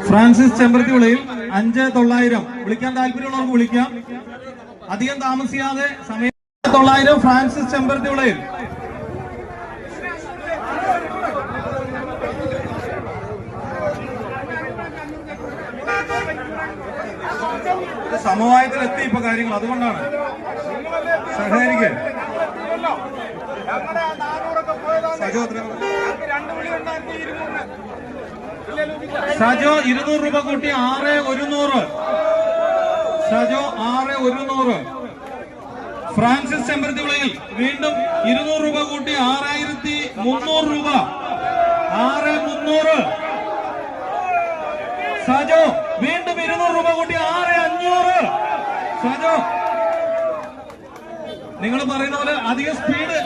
Francis ചെമ്പരത്തിവിളയിൽ 5900 വിളിക്കാൻ താല്പര്യമുള്ളവർക്ക് വിളിക്കാം. അധികം താമസിയാതെ സമയം 900 ഫ്രാൻസിസ് ചെമ്പരത്തിവിളയിൽ. സമവായത്തിലെത്തി ഇപ്പൊ കാര്യങ്ങൾ, അതുകൊണ്ടാണ് സഹകരിക്കുക. സജോ 200 രൂപ കൂട്ടി 6100. സജോ 6100. ഫ്രാൻസിസ് ചെമ്പരത്തിവിളയിൽ വീണ്ടും 200 രൂപ കൂട്ടി 6300 രൂപ. 6300. സജോ വീണ്ടും 200 രൂപ കൂട്ടി 6500. സജോ, നിങ്ങൾ പറയുന്ന പോലെ അധികം സ്പീഡ്